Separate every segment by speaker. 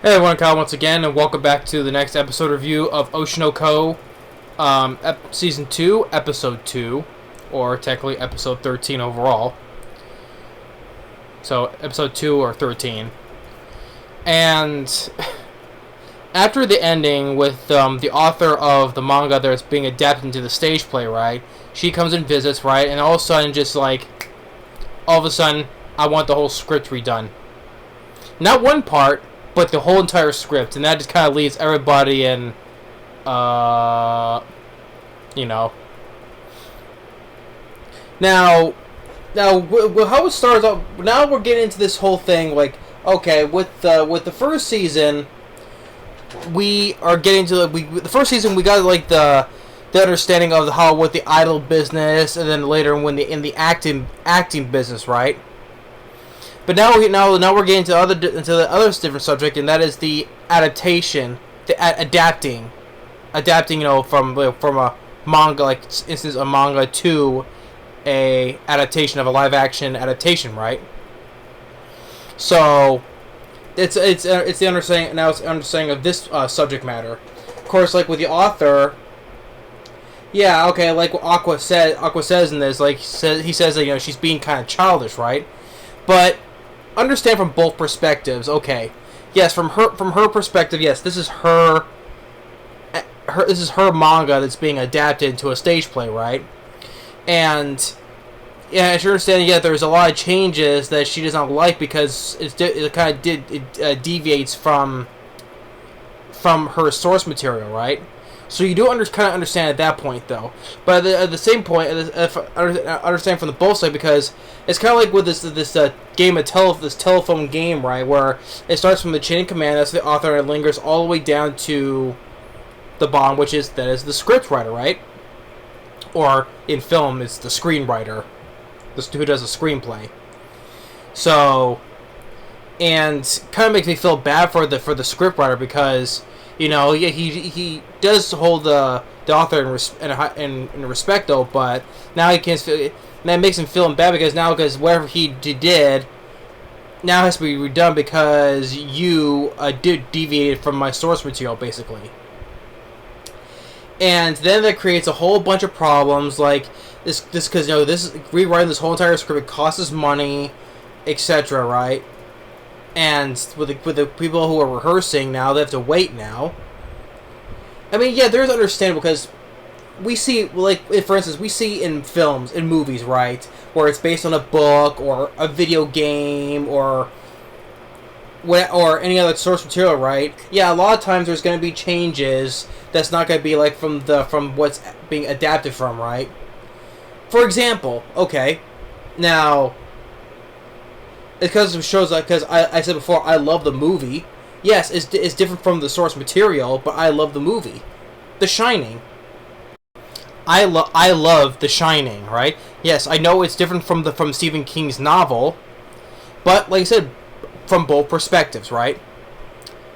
Speaker 1: Hey everyone, Kyle once again, and welcome back to the next episode review of Oshi no Ko, Season 2, Episode 2, or technically Episode 13 overall. So, Episode 2 or 13. And after the ending with the author of the manga that's being adapted into the stage play, right, she comes and visits, right, and all of a sudden, I want the whole script redone. Not one part, but the whole entire script, and that just kind of leaves everybody in, you know. Now, how it starts off. Now we're getting into this whole thing. Like, okay, with the first season, we are getting to the first season. We got like the understanding of what the idol business, and then later when in the acting business, right? But now we're getting into the other different subject, and that is the adaptation, adapting, from a manga, like instance a manga to a adaptation of a live action adaptation, right? So it's the understanding now. It's the understanding of this subject matter. Of course, like with the author. Yeah, okay, like what Aqua says in this, like he says that she's being kind of childish, right? But understand from both perspectives. Okay, yes, from her perspective, yes, this is her manga that's being adapted into a stage play, right? And yeah, as you understand, yeah, there's a lot of changes that she does not like because it kind of deviates from her source material, right? So you do kind of understand at that point, though. But at the same point, I understand from the both side, because it's kind of like with this game of this telephone game, right, where it starts from the chain of command, that's the author, and it lingers all the way down to the bottom, that is the script writer, right? Or in film, it's the screenwriter, who does the screenplay. So, and kind of makes me feel bad for the scriptwriter, because he does hold the author in respect, though, but now he can't feel. That makes him feel bad because whatever he did now has to be redone because you deviated from my source material, basically. And then that creates a whole bunch of problems, like this because this rewriting this whole entire script, it costs money, etc. Right? And with the people who are rehearsing now, they have to wait now. I mean, yeah, there's understandable because we see, like, for instance, we see in films, in movies, right, where it's based on a book or a video game or any other source material, right? Yeah, a lot of times there's going to be changes that's not going to be like from what's being adapted from, right? For example, okay, now, because it shows that, because I said before, I love the movie. Yes, it's different from the source material, but I love the movie, The Shining. I love The Shining, right? Yes, I know it's different from Stephen King's novel, but like I said, from both perspectives, right?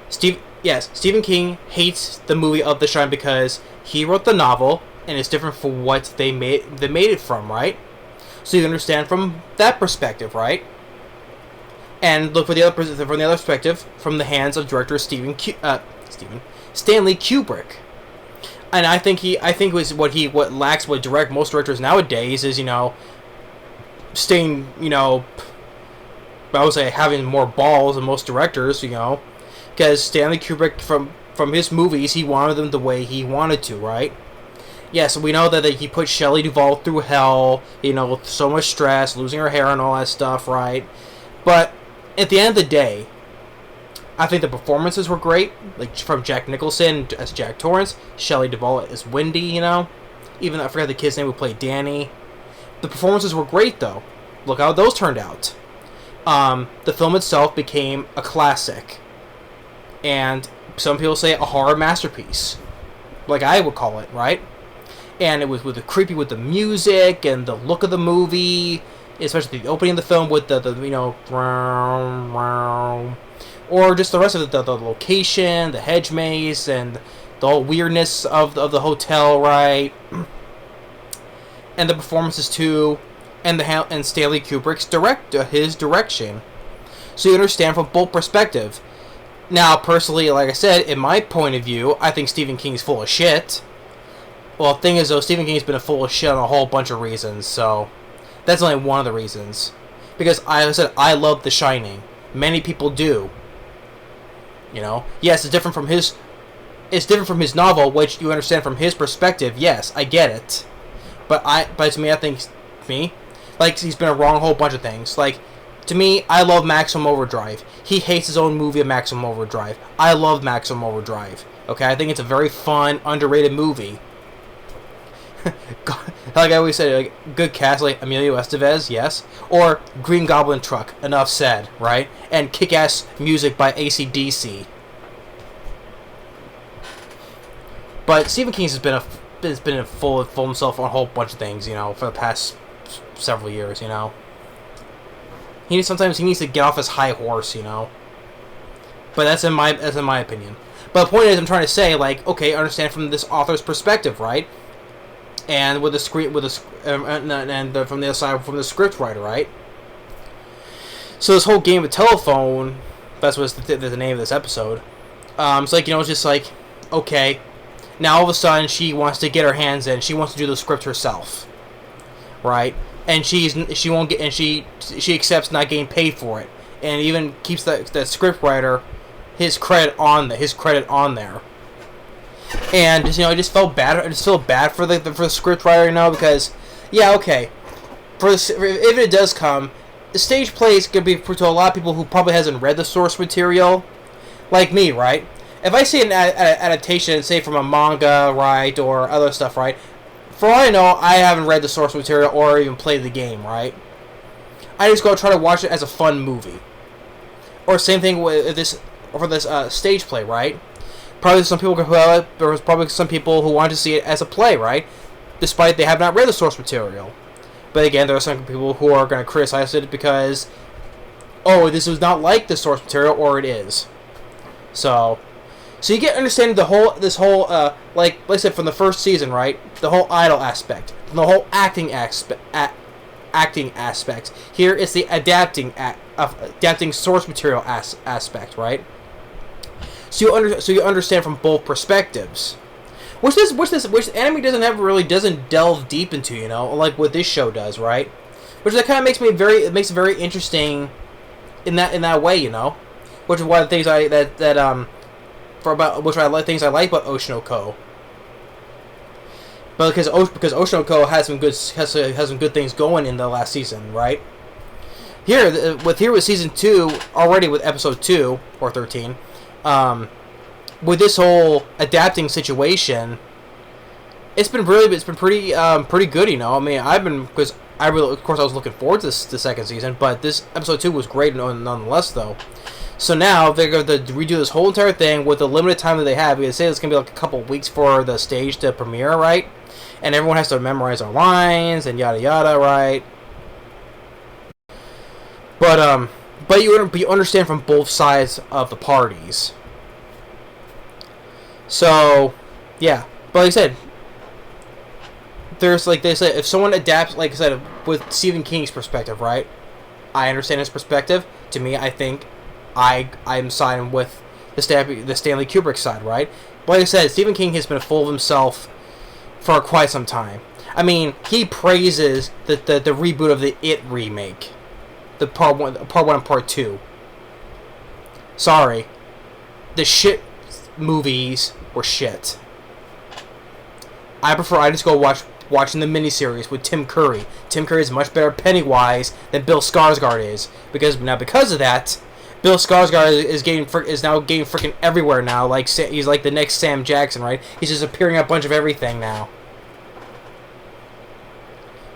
Speaker 1: Stephen King hates the movie of The Shining because he wrote the novel, and it's different from what they made it from, right? So you understand from that perspective, right? And look from the other perspective, from the hands of director Stanley Kubrick. And I think what lacks what most directors nowadays is staying I would say having more balls than most directors, because Stanley Kubrick from his movies, he wanted them the way he wanted to, right? Yes, we know that he put Shelley Duvall through hell, with so much stress, losing her hair and all that stuff, right? But at the end of the day, I think the performances were great, like from Jack Nicholson as Jack Torrance, Shelley Duvall as Wendy, even though I forgot the kid's name who played Danny. The performances were great, though. Look how those turned out. The film itself became a classic, and some people say a horror masterpiece, like I would call it, right? And it was creepy with the music and the look of the movie, especially the opening of the film with the or just the rest of the location, the hedge maze, and the whole weirdness of the hotel, right? And the performances too, and Stanley Kubrick's direction. So you understand from both perspectives. Now, personally, like I said, in my point of view, I think Stephen King's full of shit. Well, the thing is, though, Stephen King's been full of shit on a whole bunch of reasons, so that's only one of the reasons. Because, like I said, I love The Shining. Many people do. You know? Yes, it's different from his... It's different from his novel, which you understand from his perspective. Yes, I get it. But to me, I think... Like, he's been wrong a whole bunch of things. Like, to me, I love Maximum Overdrive. He hates his own movie of Maximum Overdrive. I love Maximum Overdrive. Okay, I think it's a very fun, underrated movie. Like I always say, like, good cast, like Emilio Estevez, yes. Or Green Goblin Truck, enough said, right? And kick-ass music by AC/DC. But Stephen King has been full himself on a whole bunch of things, you know, for the past several years, you know. Sometimes he needs to get off his high horse, you know. But that's in my opinion. But the point is, I'm trying to say, like, okay, understand from this author's perspective, right? And with the screen, from the other side, from the script writer, right? So this whole game of telephone, that's what's the name of this episode. It's like, you know, it's just like, okay, now all of a sudden she wants to get her hands in. She wants to do the script herself, right? And she accepts not getting paid for it, and even keeps the script writer his credit on there. And just, you know, I just felt bad. I just feel bad for the script writer, you know, because yeah, okay, if it does come, the stage play is gonna be to a lot of people who probably hasn't read the source material, like me, right? If I see an adaptation, say from a manga, right, or other stuff, right, for all I know, I haven't read the source material or even played the game, right? I just go try to watch it as a fun movie. Or same thing with this stage play, right? Probably some people there was probably some people who wanted to see it as a play, right? Despite they have not read the source material. But again, there are some people who are going to criticize it because, oh, this was not like the source material, or it is. So you get understanding this whole like I said, from the first season, right? The whole idol aspect, the whole acting aspect. Here it's the adapting source material aspect, right? So you understand from both perspectives, which anime doesn't delve deep into, you know, like what this show does, right? Which that kind of makes it very interesting in that way, you know, which is one of the things I like about Oshi no Ko. But because Oshi no Ko has some good things going in the last season, right? Here with season 2 already, with episode 2 or 13. With this whole adapting situation, it's been pretty good, you know. I mean, of course I was looking forward to the second season, but this episode 2 was great nonetheless, though. So now they're going to redo this whole entire thing with the limited time that they have. They say it's going to be like a couple of weeks for the stage to premiere, right? And everyone has to memorize their lines and yada yada, right? But you understand from both sides of the parties. So, yeah. But like I said, there's, like they said, if someone adapts, like I said, with Stephen King's perspective, right? I understand his perspective. To me, I think I'm siding with the Stanley Kubrick side, right? But like I said, Stephen King has been full of himself for quite some time. I mean, he praises the reboot of the It remake. The part 1 and part 2. Sorry. The shit movies were shit. I just go watching the miniseries with Tim Curry. Tim Curry is much better Pennywise than Bill Skarsgård is, because of that, Bill Skarsgård is now getting freaking everywhere now. Like, he's like the next Sam Jackson, right? He's just appearing in a bunch of everything now.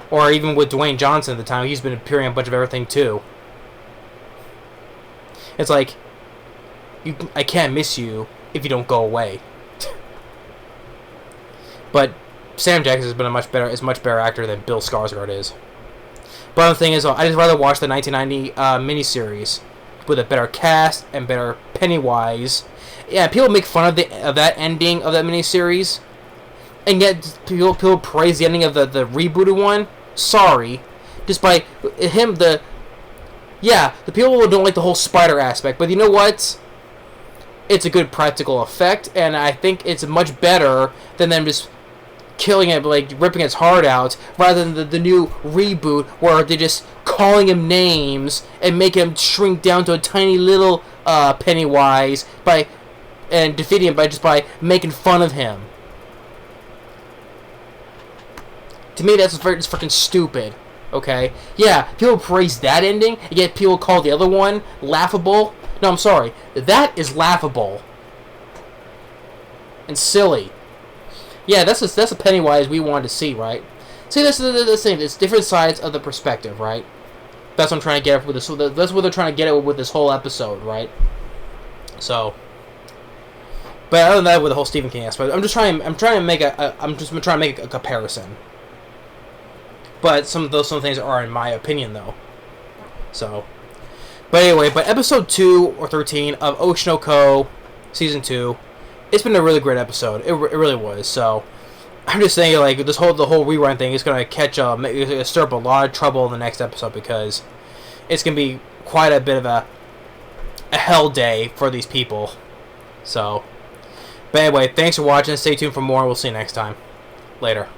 Speaker 1: Or even with Dwayne Johnson at the time, he's been appearing in a bunch of everything too. It's like, I can't miss you if you don't go away. But Sam Jackson has been much better actor than Bill Skarsgård is. But the thing is, I just rather watch the 1990 miniseries with a better cast and better Pennywise. Yeah, people make fun of that ending of that miniseries, and yet people praise the ending of the rebooted one. Sorry, just by him, the people don't like the whole spider aspect. But you know what? it's a good practical effect, and I think it's much better than them just killing it, like ripping its heart out, rather than the new reboot where they're just calling him names and make him shrink down to a tiny little Pennywise and defeating him by making fun of him. To me, that's freaking stupid. Okay, yeah, people praise that ending, and yet people call the other one laughable. No, I'm sorry, that is laughable and silly. Yeah, that's a Pennywise we wanted to see, right? See, this is the thing. It's different sides of the perspective, right? That's what I'm trying to get at with this. That's what they're trying to get at with this whole episode, right? So, but other than that, with the whole Stephen King aspect, I'm trying to make a comparison. But some things are in my opinion, though. So, but anyway, episode 2 or 13 of Oshi no Ko, season 2, it's been a really great episode. It really was. So, I'm just saying, like, the whole rerun thing is gonna stir up a lot of trouble in the next episode, because it's gonna be quite a bit of a hell day for these people. So, but anyway, thanks for watching. Stay tuned for more. We'll see you next time. Later.